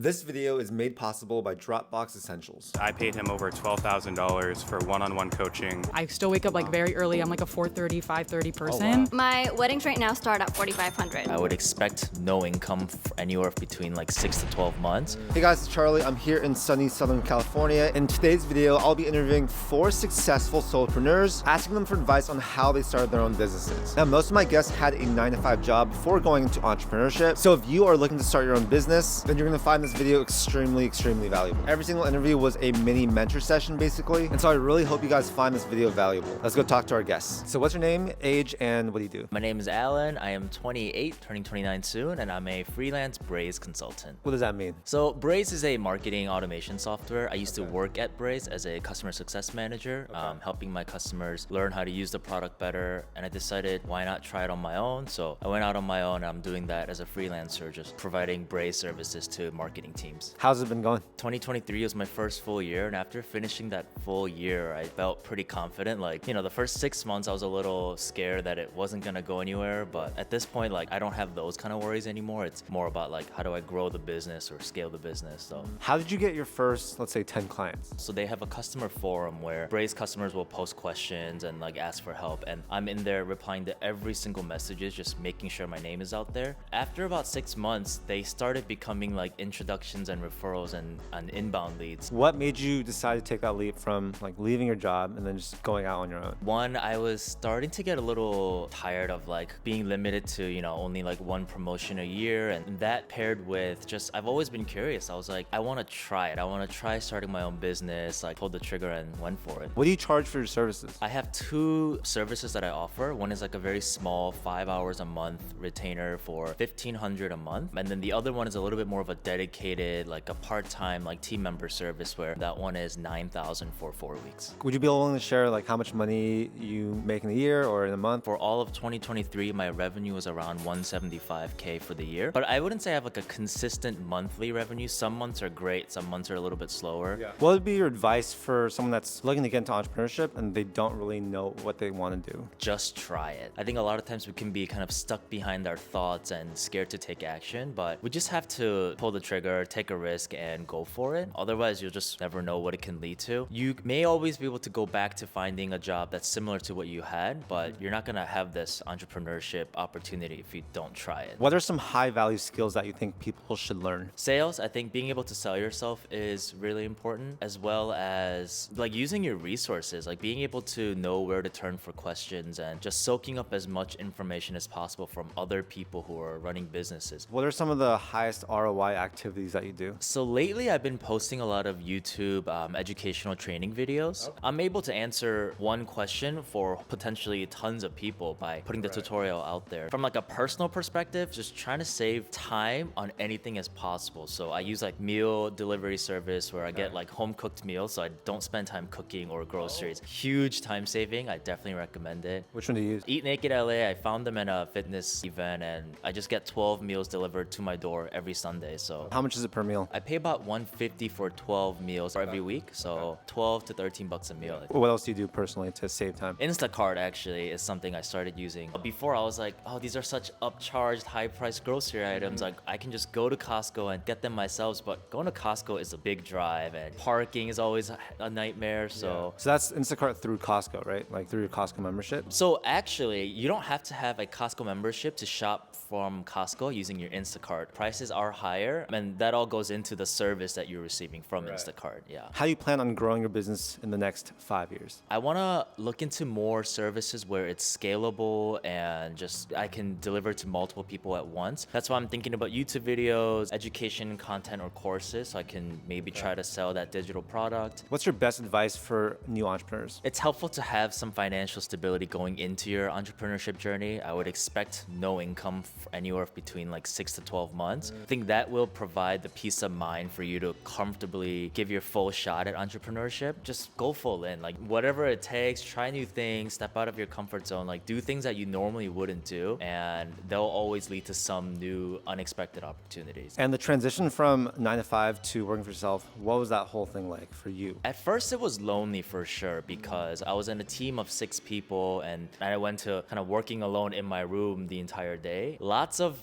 This video is made possible by Dropbox Essentials. I paid him over $12,000 for one-on-one coaching. I still wake up like very early. I'm like a 4:30, 5:30 person. My weddings right now start at $4,500. I would expect no income for anywhere between like 6 to 12 months. Hey guys, it's Charlie. I'm here in sunny Southern California. In today's video, I'll be interviewing 4 successful solopreneurs, asking them for advice on how they started their own businesses. Now, most of my guests had a 9-to-5 job before going into entrepreneurship. So if you are looking to start your own business, then you're gonna find this video extremely valuable. Every single interview was a mini mentor session basically. And so I really hope you guys find this video valuable. Let's go talk to our guests. So what's your name, age, and what do you do? My name is Allan. I am 28, turning 29 soon, and I'm a freelance Braze consultant. What does that mean? So Braze is a marketing automation software. I used to work at Braze as a customer success manager, helping my customers learn how to use the product better. And I decided, why not try it on my own? So I went out on my own. I'm doing that as a freelancer, just providing Braze services to marketing teams. How's it been going? 2023 was my first full year, and after finishing that full year, I felt pretty confident. Like, the first 6 months I was a little scared that it wasn't gonna go anywhere, but at this point, like, I don't have those kind of worries anymore. It's more about like, how do I grow the business or scale the business? So How did you get your first, let's say, 10 clients? So they have a customer forum where Braze customers will post questions and like ask for help, and I'm in there replying to every single messages, just making sure my name is out there. After about 6 months, they started becoming like introductions and referrals and inbound leads. What made you decide to take that leap from like leaving your job and then just going out on your own? One, I was starting to get a little tired of like being limited to, only like one promotion a year, and that paired with just, I've always been curious. I was like, I want to try it. I want to try starting my own business. I pulled the trigger and went for it. What do you charge for your services? I have 2 services that I offer. One is like a very small 5 hours a month retainer for $1,500 a month. And then the other one is a little bit more of a dedicated, like a part-time like team member service, where that one is $9,000 for 4 weeks. Would you be willing to share like how much money you make in a year or in a month? For all of 2023, my revenue was around $175K for the year. But I wouldn't say I have like a consistent monthly revenue. Some months are great, some months are a little bit slower. What would be your advice for someone that's looking to get into entrepreneurship and they don't really know what they want to do? Just try it. I think a lot of times we can be kind of stuck behind our thoughts and scared to take action, but we just have to pull the trigger, take a risk, and go for it. Otherwise, you'll just never know what it can lead to. You may always be able to go back to finding a job that's similar to what you had, but you're not gonna have this entrepreneurship opportunity if you don't try it. What are some high value skills that you think people should learn? Sales, I think being able to sell yourself is really important, as well as like using your resources, like being able to know where to turn for questions and just soaking up as much information as possible from other people who are running businesses. What are some of the highest ROI activities that you do? So lately I've been posting a lot of YouTube educational training videos. I'm able to answer one question for potentially tons of people by putting the tutorial out there. From like a personal perspective, just trying to save time on anything as possible. So I use like meal delivery service where I get like home cooked meals, so I don't spend time cooking or groceries. Huge time saving. I definitely recommend it. Which one do you use? Eat Naked LA, I found them at a fitness event, and I just get 12 meals delivered to my door every Sunday. So How much is it per meal? I pay about $150 for 12 meals every week, so 12 to 13 bucks a meal. What else do you do personally to save time? Instacart actually is something I started using. Before I was like, oh, these are such upcharged, high-priced grocery items. Like I can just go to Costco and get them myself. But going to Costco is a big drive, and parking is always a nightmare. So that's Instacart through Costco, right? Like through your Costco membership? So actually, you don't have to have a Costco membership to shop from Costco using your Instacart. Prices are higher, and that all goes into the service that you're receiving from Instacart. Yeah. How do you plan on growing your business in the next 5 years? I want to look into more services where it's scalable and just I can deliver to multiple people at once. That's why I'm thinking about YouTube videos, education content, or courses, so I can maybe try to sell that digital product. What's your best advice for new entrepreneurs? It's helpful to have some financial stability going into your entrepreneurship journey. I would expect no income for anywhere between like 6 to 12 months. I think that will provide the peace of mind for you to comfortably give your full shot at entrepreneurship. Just go full in, like whatever it takes, try new things, step out of your comfort zone, like do things that you normally wouldn't do, and they'll always lead to some new unexpected opportunities. And the transition from 9 to 5 to working for yourself, what was that whole thing like for you? At first it was lonely for sure, because I was in a team of 6 people and I went to kind of working alone in my room the entire day. Lots of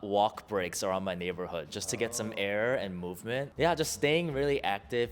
walk breaks around my neighborhood just to get some air and movement. Yeah, just staying really active,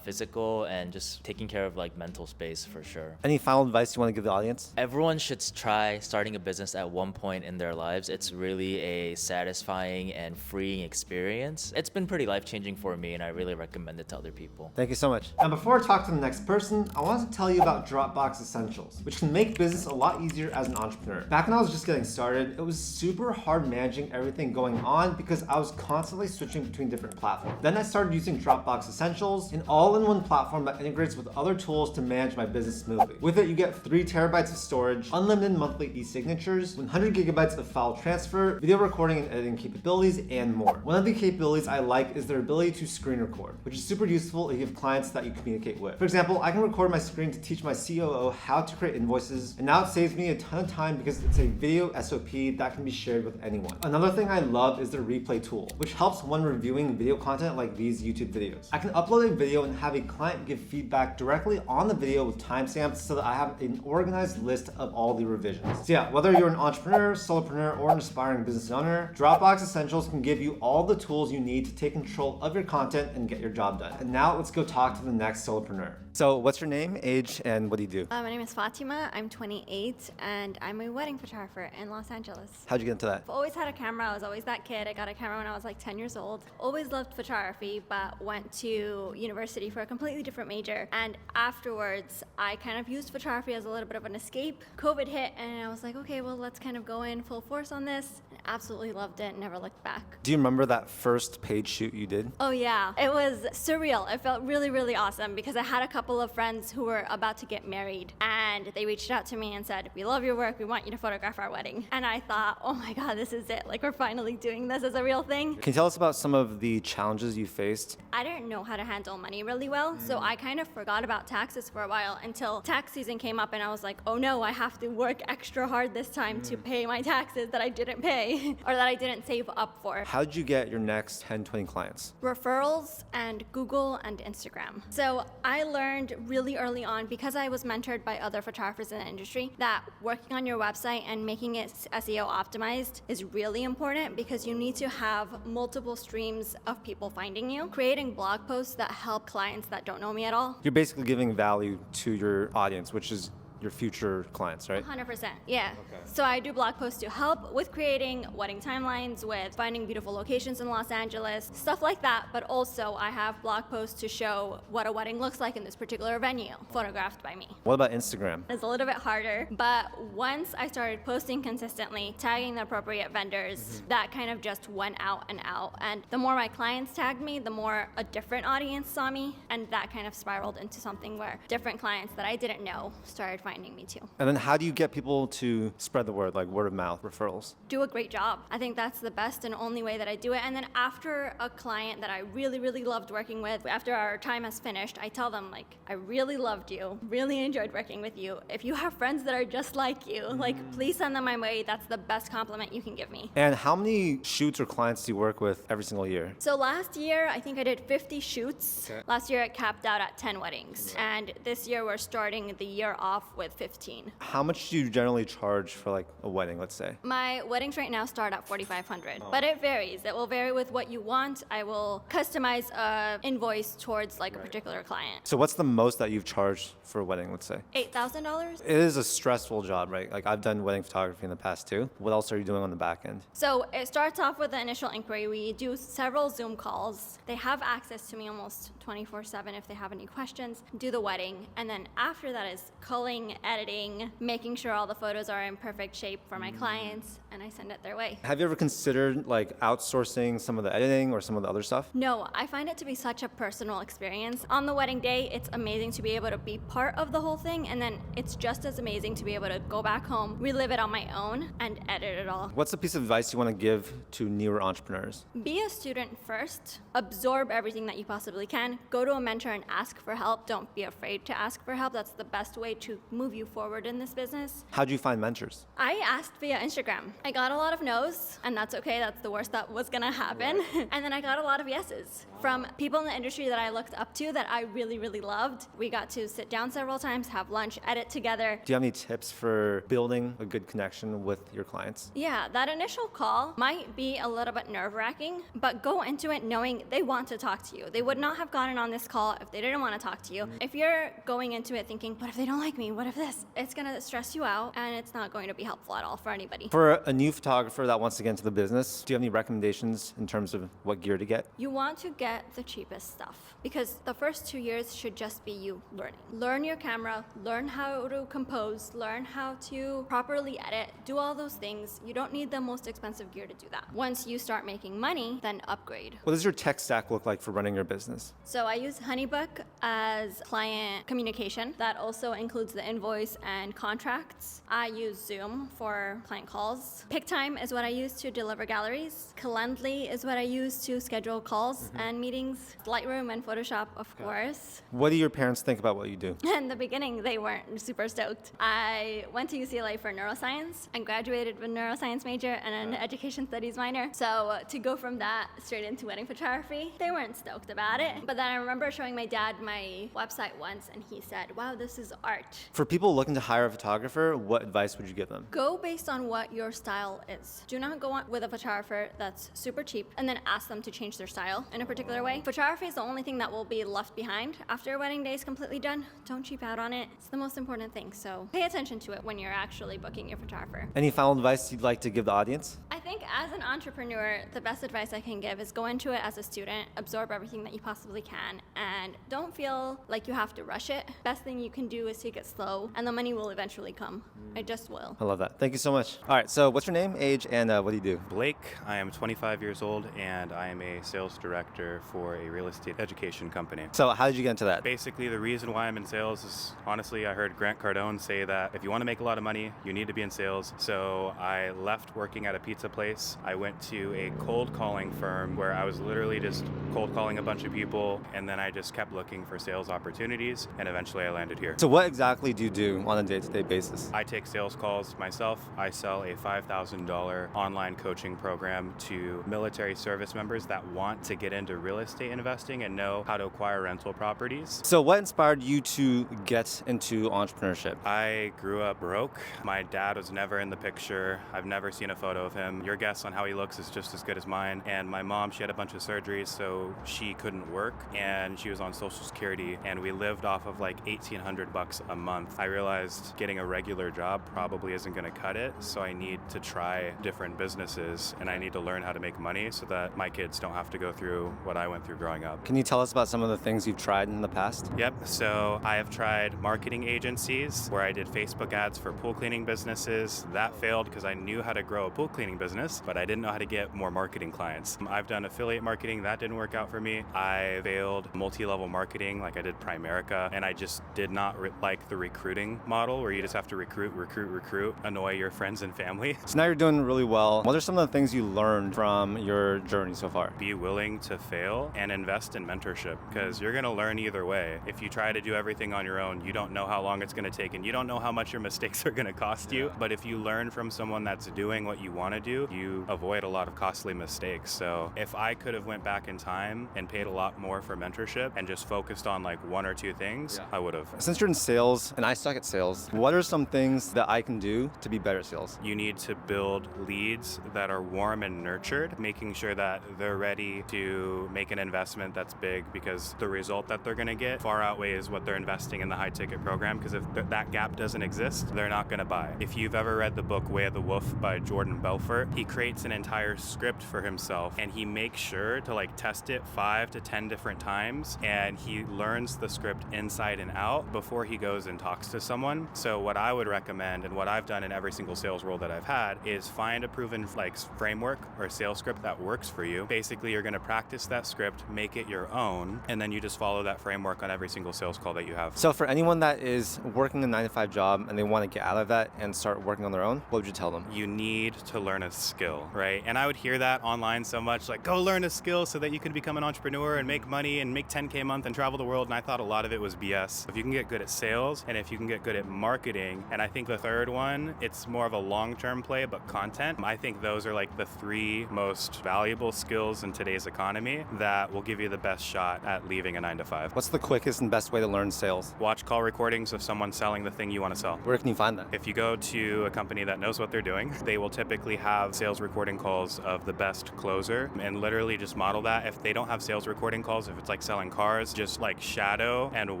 physical, and just taking care of like mental space for sure. Any final advice you want to give the audience? Everyone should try starting a business at one point in their lives. It's really a satisfying and freeing experience. It's been pretty life-changing for me, and I really recommend it to other people. Thank you so much. Now, before I talk to the next person, I want to tell you about Dropbox Essentials, which can make business a lot easier as an entrepreneur. Back when I was just getting started, it was super hard managing everything going on because I was constantly switching between different platforms. Then I started using Dropbox Essentials, an all-in-one platform that integrates with other tools to manage my business smoothly. With it, you get 3 terabytes of storage, unlimited monthly e-signatures, 100 gigabytes of file transfer, video recording and editing capabilities, and more. One of the capabilities I like is their ability to screen record, which is super useful if you have clients that you communicate with. For example, I can record my screen to teach my COO how to create invoices, and now it saves me a ton of time because it's a video SOP that can be shared with anyone. Another thing I love is their replay tool, which helps when reviewing video content like these YouTube videos. I can upload a video and have a client give feedback directly on the video with timestamps so that I have an organized list of all the revisions. So yeah, whether you're an entrepreneur, solopreneur, or an aspiring business owner, Dropbox Essentials can give you all the tools you need to take control of your content and get your job done. And now let's go talk to the next solopreneur. So what's your name, age, and what do you do? My name is Fatima. I'm 28 and I'm a wedding photographer in Los Angeles. How'd you get into that? I've always had a camera. I was always that kid. I got a camera when I was like 10 years old. Always loved photography, but went to university for a completely different major. And afterwards, I kind of used photography as a little bit of an escape. COVID hit and I was like, okay, well, let's kind of go in full force on this. And absolutely loved it. Never looked back. Do you remember that first paid shoot you did? Oh yeah, it was surreal. It felt really, really awesome because I had a couple of friends who were about to get married and they reached out to me and said, we love your work, we want you to photograph our wedding. And I thought, oh my God, this is it. Like we're finally doing this as a real thing. Can you tell us about some of the challenges you faced? I didn't know how to handle money really well, so I kind of forgot about taxes for a while until tax season came up and I was like, oh no, I have to work extra hard this time to pay my taxes that I didn't pay or that I didn't save up for. How did you get your next 10, 20 clients? Referrals and Google and Instagram. So I learned really early on because I was mentored by other photographers in the industry that working on your website and making it SEO optimized is really important because you need to have multiple streams of people finding you. Creating blog posts that help clients that don't know me at all. You're basically giving value to your audience, which is your future clients, right? 100%, yeah. Okay. So I do blog posts to help with creating wedding timelines, with finding beautiful locations in Los Angeles, stuff like that, but also I have blog posts to show what a wedding looks like in this particular venue, photographed by me. What about Instagram? It's a little bit harder, but once I started posting consistently, tagging the appropriate vendors, that kind of just went out and out. And the more my clients tagged me, the more a different audience saw me, and that kind of spiraled into something where different clients that I didn't know started finding me too. And then how do you get people to spread the word, like word of mouth, referrals? Do a great job. I think that's the best and only way that I do it. And then after a client that I really, really loved working with, after our time has finished, I tell them like, I really loved you, really enjoyed working with you. If you have friends that are just like you, like please send them my way. That's the best compliment you can give me. And how many shoots or clients do you work with every single year? So last year, I think I did 50 shoots. Okay. Last year, it capped out at 10 weddings. And this year, we're starting the year off with 15. How much do you generally charge for like a wedding, let's say? My weddings right now start at $4,500, but it varies. It will vary with what you want. I will customize a invoice towards like a particular client. So what's the most that you've charged for a wedding, let's say? $8,000. It is a stressful job, right? Like I've done wedding photography in the past too. What else are you doing on the back end? So it starts off with the initial inquiry. We do several Zoom calls. They have access to me almost 24/7 if they have any questions. Do the wedding. And then after that is culling, editing, making sure all the photos are in perfect shape for my clients, and I send it their way. Have you ever considered like outsourcing some of the editing or some of the other stuff? No, I find it to be such a personal experience. On the wedding day, it's amazing to be able to be part of the whole thing, and then it's just as amazing to be able to go back home, relive it on my own, and edit it all. What's a piece of advice you want to give to newer entrepreneurs? Be a student first. Absorb everything that you possibly can. Go to a mentor and ask for help. Don't be afraid to ask for help. That's the best way to move you forward in this business. How'd you find mentors? I asked via Instagram. I got a lot of no's, and that's okay. That's the worst that was gonna happen. And then I got a lot of yeses from people in the industry that I looked up to that I really, really loved. We got to sit down several times, have lunch, edit together. Do you have any tips for building a good connection with your clients? Yeah, that initial call might be a little bit nerve-wracking, but go into it knowing they want to talk to you. They would not have gotten on this call if they didn't want to talk to you. If you're going into it thinking, what if they don't like me? What if this? It's gonna stress you out, and it's not going to be helpful at all for anybody. For a new photographer that wants to get into the business, do you have any recommendations in terms of what gear to get? You want to get the cheapest stuff because the first 2 years should just be you learning. Learn your camera, learn how to compose, learn how to properly edit, do all those things. You don't need the most expensive gear to do that. Once you start making money, then upgrade. What does your tech stack look like for running your business? So I use HoneyBook as client communication. That also includes the invoice and contracts. I use Zoom for client calls. PickTime is what I use to deliver galleries. Calendly is what I use to schedule calls and meetings. Lightroom and Photoshop, of course. What do your parents think about what you do? In the beginning, they weren't super stoked. I went to UCLA for neuroscience and graduated with a neuroscience major and an education studies minor. So to go from that straight into wedding photography, they weren't stoked about it. But then I remember showing my dad my website once and he said, wow, this is art. For people looking to hire a photographer, what advice would you give them? Go based on what your style is. Do not go on with a photographer that's super cheap and then ask them to change their style in a particular way. Photography is the only thing that will be left behind after a wedding day is completely done. Don't cheap out on it. It's the most important thing. So pay attention to it when you're actually booking your photographer. Any final advice you'd like to give the audience? I think as an entrepreneur, the best advice I can give is go into it as a student, absorb everything that you possibly can, and don't feel like you have to rush it. Best thing you can do is take it slow, and the money will eventually come. It just will. I love that. Thank you so much. All right, so what's your name, age, and what do you do? Blake, I am 25 years old and I am a sales director for a real estate education company. So how did you get into that? Basically, the reason why I'm in sales is honestly, I heard Grant Cardone say that if you want to make a lot of money, you need to be in sales. So I left working at a pizza place. I went to a cold calling firm where I was literally just cold calling a bunch of people, and then I just kept looking for sales opportunities, and eventually I landed here. So what exactly do you do on a day-to-day basis? I take sales calls myself. I sell a $5,000 online coaching program to military service members that want to get into real estate investing and know how to acquire rental properties. So what inspired you to get into entrepreneurship? I grew up broke. My dad was never in the picture. I've never seen a photo of him. Your guess on how he looks is just as good as mine. And my mom, she had a bunch of surgeries, so she couldn't work, and she was on Social Security, and we lived off of like $1,800 a month. I realized getting a regular job probably isn't going to cut it, so I need to try different businesses, and I need to learn how to make money so that my kids don't have to go through what I went through growing up. Can you tell us about some of the things you've tried in the past? Yep, so I have tried marketing agencies where I did Facebook ads for pool cleaning businesses. That failed because I knew how to grow a pool cleaning business, but I didn't know how to get more marketing clients. I've done affiliate marketing. That didn't work out for me. I failed multi-level marketing like I did Primerica, and I just did not like the recruiting model where you just have to recruit, annoy your friends and family. So now you're doing really well. What are some of the things you learned from your journey so far? Be willing to fail and invest in mentorship, because you're going to learn either way. If you try to do everything on your own, you don't know how long it's going to take, and you don't know how much your mistakes are going to cost you. But if you learn from someone that's doing what you want to do, you avoid a lot of costly mistakes. So if I could have went back in time and paid a lot more for mentorship and just focused on like one or two things, I would have. Since you're in sales and I suck at sales, what are some things that I can do to be better at sales? You need to build leads that are warm and nurtured, making sure that they're ready to make an investment that's big, because the result that they're going to get far outweighs what they're investing in the high ticket program, because if that gap doesn't exist, they're not going to buy. If you've ever read the book Way of the Wolf by Jordan Belfort, he creates an entire script for himself, and he makes sure to like test it 5 to 10 different times, and he learns the script inside and out before he goes and talks to someone. So what I would recommend, and what I've done in every single sales role that I've had, is find a proven like framework or sales script that works for you. Basically, you're going to practice that script, make it your own, and then you just follow that framework on every single sales call that you have. So for anyone that is working a 9-to-5 job and they want to get out of that and start working on their own, what would you tell them? You need to learn a skill, right? And I would hear that online so much, like, go learn a skill so that you can become an entrepreneur and make money and make 10K a month and travel the world. And I thought a lot of it was BS. If you can get good at sales, and if if you can get good at marketing, and I think the third one, it's more of a long-term play, but content. I think those are like the three most valuable skills in today's economy that will give you the best shot at leaving a 9-to-5. What's the quickest and best way to learn sales? Watch call recordings of someone selling the thing you want to sell. Where can you find that? If you go to a company that knows what they're doing, they will typically have sales recording calls of the best closer, and literally just model that. If they don't have sales recording calls, if it's like selling cars, just like shadow and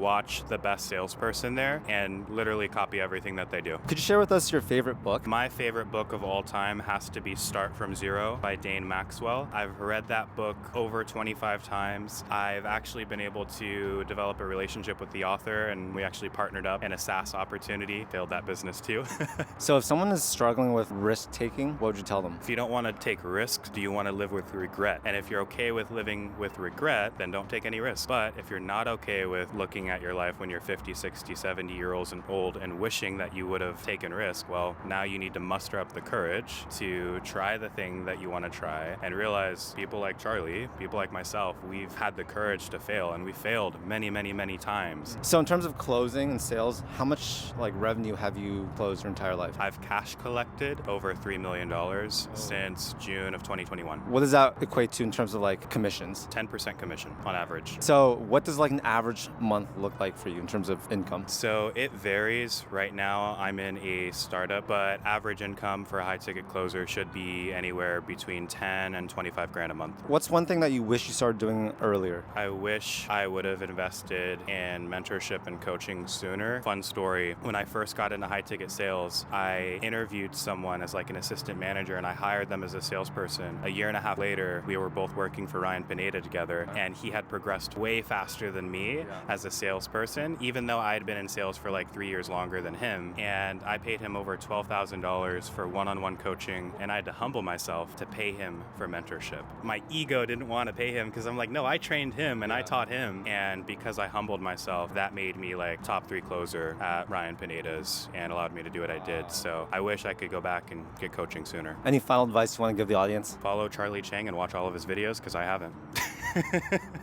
watch the best salesperson there and literally copy everything that they do. Could you share with us your favorite book? My favorite book of all time has to be Start From Zero by Dane Maxwell. I've read that book over 25 times. I've actually been able to develop a relationship with the author, and we actually partnered up in a SaaS opportunity. Failed that business too. So if someone is struggling with risk taking, what would you tell them? If you don't want to take risks, do you want to live with regret? And if you're okay with living with regret, then don't take any risks. But if you're not okay with looking at your life when you're 50, 60, 70 years old and wishing that you would have taken risk, well, now you need to muster up the courage to try the thing that you want to try and realize people like Charlie, people like myself, we've had the courage to fail, and we failed many, many, many times. So in terms of closing and sales, how much like revenue have you closed your entire life? I've cash collected over $3 million since June of 2021. What does that equate to in terms of like commissions? 10% commission on average. So what does like an average month look like for you in terms of income? So it varies. Right now I'm in a startup, but average income for a high ticket closer should be anywhere between 10 and 25 grand a month. What's one thing that you wish you started doing earlier? I wish I would have invested in mentorship and coaching sooner. Fun story, when I first got into high ticket sales, I interviewed someone as like an assistant manager and I hired them as a salesperson. A year and a half later, we were both working for Ryan Pineda together, and he had progressed way faster than me as a salesperson, even though I had been in sales for like 3 years longer than him. And I paid him over $12,000 for one-on-one coaching, and I had to humble myself to pay him for mentorship. My ego didn't want to pay him because I'm like, no, I trained him and I taught him. And because I humbled myself, that made me like top 3 closer at Ryan Pineda's and allowed me to do what I did. So I wish I could go back and get coaching sooner. Any final advice you want to give the audience? Follow Charlie Chang and watch all of his videos because I haven't.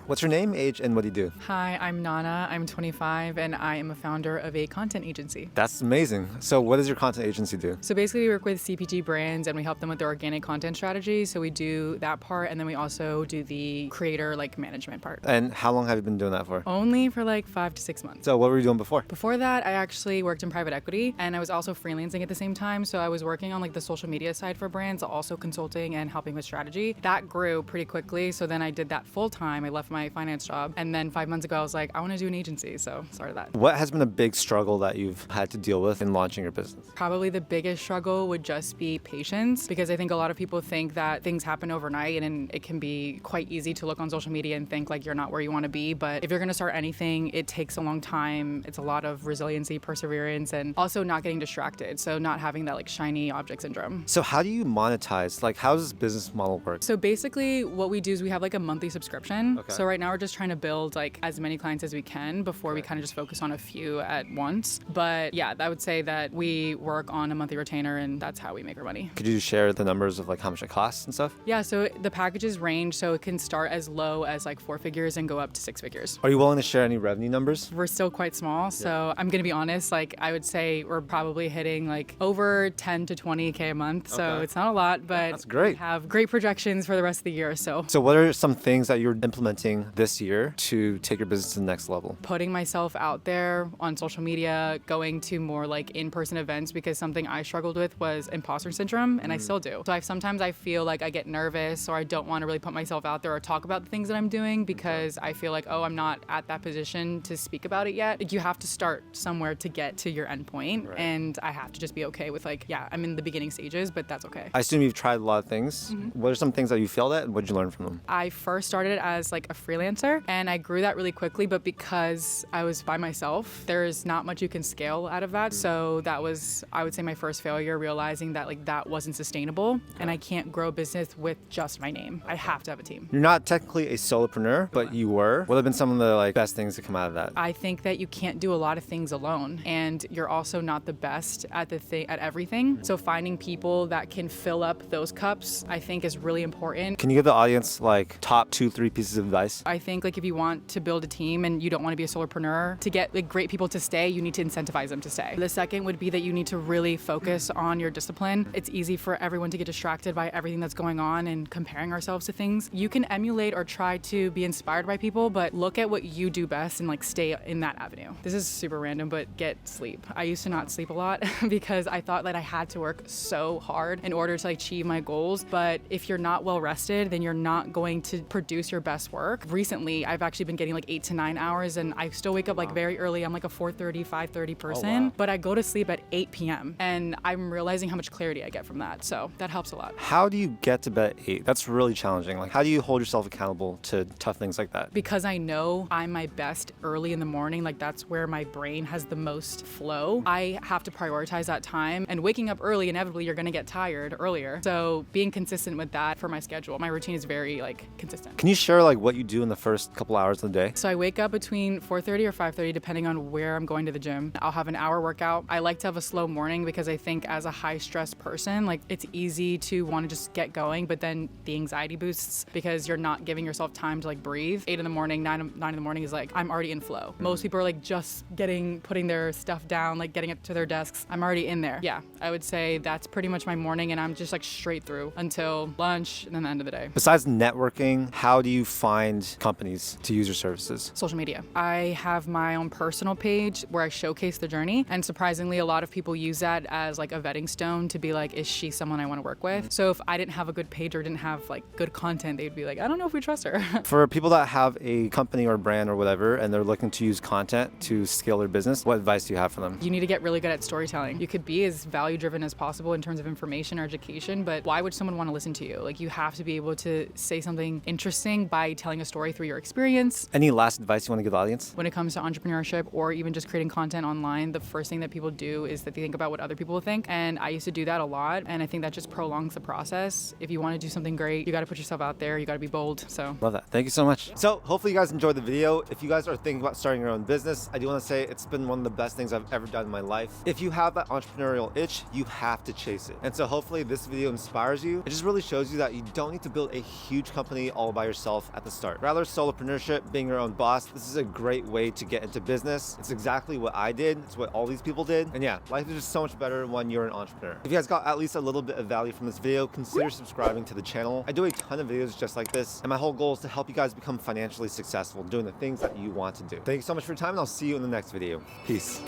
What's your name, age, and what do you do? Hi, I'm Nana. I'm 25 and I am a founder of a content agency. That's amazing. So what does your content agency do? So basically we work with CPG brands and we help them with their organic content strategy. So we do that part, and then we also do the creator like management part. And how long have you been doing that for? Only for like 5 to 6 months. So what were you doing before? Before that, I actually worked in private equity and I was also freelancing at the same time. So I was working on like the social media side for brands, also consulting and helping with strategy. That grew pretty quickly. So then I did that full time. I left my finance job. And then 5 months ago, I was like, I want to do an agency. So started that. What has been a big struggle that you've had to deal with in launching your business? Probably the biggest struggle would just be patience, because I think a lot of people think that things happen overnight, and it can be quite easy to look on social media and think like you're not where you want to be. But if you're going to start anything, it takes a long time. It's a lot of resiliency, perseverance, and also not getting distracted. So not having that like shiny object syndrome. So how do you monetize? Like, how does this business model work? So basically what we do is we have like a monthly subscription. Okay. So right now we're just trying to build like as many clients as we can before we kind of just focus on a few at once. But yeah, I would say that we work on a monthly retainer and that's how we make our money. Could you share the numbers of like how much it costs and stuff? Yeah, so the packages range, so it can start as low as like 4 figures and go up to 6 figures. Are you willing to share any revenue numbers? We're still quite small, so I'm gonna be honest, like I would say we're probably hitting like over 10 to 20K a month. So Okay. it's not a lot, but That's great. we have great projections for the rest of the year. So So what are some things that you're implementing this year to take your business to the next level? putting myself out there on social media, going to more like in-person events, because something I struggled with was imposter syndrome, and I still do. So sometimes I feel like I get nervous or I don't want to really put myself out there or talk about the things that I'm doing because I feel like, oh, I'm not at that position to speak about it yet. Like, you have to start somewhere to get to your end point, and I have to just be okay with like, yeah, I'm in the beginning stages, but that's okay. I assume you've tried a lot of things. What are some things that you failed at, and what did you learn from them? I first started as like a freelancer and I grew that really quickly, but because I was by myself, there's not much you can scale out of that. So that was, I would say, my first failure, realizing that like that wasn't sustainable and I can't grow a business with just my name. I have to have a team. You're not technically a solopreneur, but you were. What have been some of the like best things to come out of that? I think that you can't do a lot of things alone, and you're also not the best at at everything. So finding people that can fill up those cups, I think, is really important. Can you give the audience like top 2-3 3 pieces of advice? I think like if you want to build a team and you don't want to be a solopreneur, to get like great people to stay, you need to incentivize them to stay. The second would be that you need to really focus on your discipline. It's easy for everyone to get distracted by everything that's going on and comparing ourselves to things. You can emulate or try to be inspired by people, but look at what you do best and like stay in that avenue. This is super random, but get sleep. I used to not sleep a lot because I thought that I had to work so hard in order to achieve my goals. But if you're not well rested, then you're not going to produce your best work. Recently, I've actually been getting like 8 to 9 hours, and I still wake up like very early. I'm like a 4:30, 5:30 person, but I go to sleep at 8 p.m. and I'm realizing how much clarity I get from that. So that helps a lot. How do you get to bed at 8? That's really challenging. Like, how do you hold yourself accountable to tough things like that? Because I know I'm my best early in the morning, like that's where my brain has the most flow. I have to prioritize that time, and waking up early, inevitably you're gonna get tired earlier. So being consistent with that for my schedule, my routine is very like consistent. Can you share like what you do in the first couple hours of the day? So I wake up between 4:30 or 5:30, depending on where I'm going to the gym. I'll have an hour workout. I like to have a slow morning because I think as a high stress person, like it's easy to want to just get going, but then the anxiety boosts because you're not giving yourself time to like breathe. 8 in the morning, 9 in the morning is like, I'm already in flow. Most people are like just putting their stuff down, like getting it to their desks. I'm already in there. Yeah, I would say that's pretty much my morning, and I'm just like straight through until lunch and then the end of the day. Besides networking, how do you find companies to use your services? Social media. I have my own personal page where I showcase the journey, and surprisingly, a lot of people use that as like a vetting stone to be like, is she someone I want to work with? So if I didn't have a good page or didn't have like good content, they'd be like, I don't know if we trust her. For people that have a company or brand or whatever, and they're looking to use content to scale their business, what advice do you have for them? You need to get really good at storytelling. You could be as value driven as possible in terms of information or education, but why would someone want to listen to you? Like you have to be able to say something interesting by telling a story through your experience. Any last advice you want to give the audience? When it comes to entrepreneurship or even just creating content online, the first thing that people do is that they think about what other people will think. And I used to do that a lot. And I think that just prolongs the process. If you want to do something great, you got to put yourself out there. You got to be bold. So Love that. Thank you so much. So hopefully you guys enjoyed the video. If you guys are thinking about starting your own business, I do want to say it's been one of the best things I've ever done in my life. If you have that entrepreneurial itch, you have to chase it. And so hopefully this video inspires you. It just really shows you that you don't need to build a huge company all by yourself at the start. Rather, solopreneurship, being your own boss, this is a great way to get into business. It's exactly what I did. It's what all these people did. And yeah, life is just so much better when you're an entrepreneur. If you guys got at least a little bit of value from this video, consider subscribing to the channel. I do a ton of videos just like this, and my whole goal is to help you guys become financially successful doing the things that you want to do. Thank you so much for your time, and I'll see you in the next video. Peace.